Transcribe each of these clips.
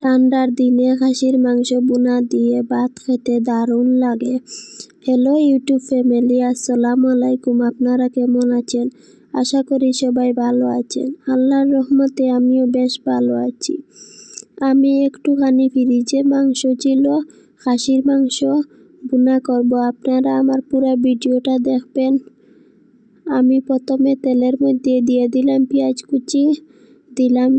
ঠান্ডার দিনে খাসির মাংস ভুনা দিয়ে ভাত খেতে দারুণ লাগে। হ্যালো ইউটিউব ফ্যামিলি, আসসালামু আলাইকুম। আপনারা কেমন আছেন? আশা করি সবাই ভালো আছেন। আল্লাহর রহমতে আমিও বেশ ভালো আছি। আমি একটুখানি ফ্রিজে মাংস ছিল, খাসির মাংস ভুনা করব। আপনারা আমার পুরো ভিডিওটা দেখবেন। আমি প্রথমে তেলের মধ্যে দিয়ে দিলাম পেঁয়াজ কুচি, দিলাম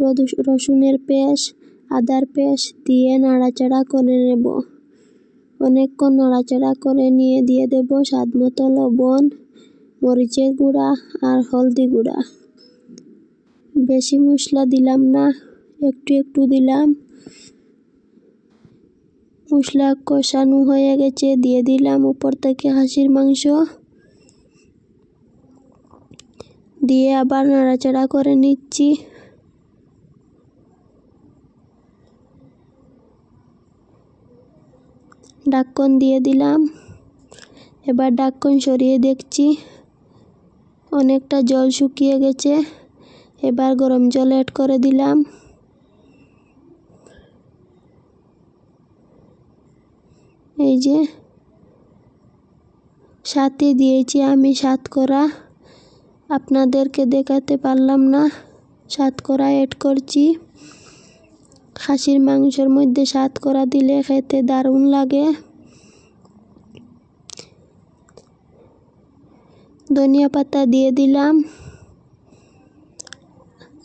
রসুনের পেস্ট, আদার পেস্ট দিয়ে নাড়াচাড়া করে নেব। অনেকক্ষণ নাড়াচাড়া করে নিয়ে দিয়ে দেব স্বাদ মতো লবণ, মরিচের গুঁড়া আর হলদি গুঁড়া। বেশি মশলা দিলাম না, একটু একটু দিলাম। মশলা কষানো হয়ে গেছে, দিয়ে দিলাম উপর থেকে খাসির মাংস, দিয়ে আবার নাড়াচাড়া করে নিচ্ছি। ঢাকন দিয়ে দিলাম। এবার ঢাকন সরিয়ে দেখছি অনেকটা জল শুকিয়ে গেছে। এবার গরম জল অ্যাড করে দিলাম। এই যে সাথে দিয়েছি আমি শতকরা, আপনাদেরকে দেখাতে পারলাম না। শতকরা অ্যাড করছি। খাসির মাংসের মধ্যে শতকরা দিলে খেতে দারুণ লাগে। ধনিয়া পাতা দিয়ে দিলাম।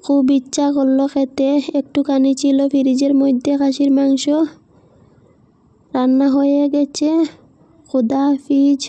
খুব ইচ্ছা করলো খেতে, একটুখানি ছিল ফ্রিজের মধ্যে খাসির মাংস। রান্না হয়ে গেছে। খুদা হাফিজ।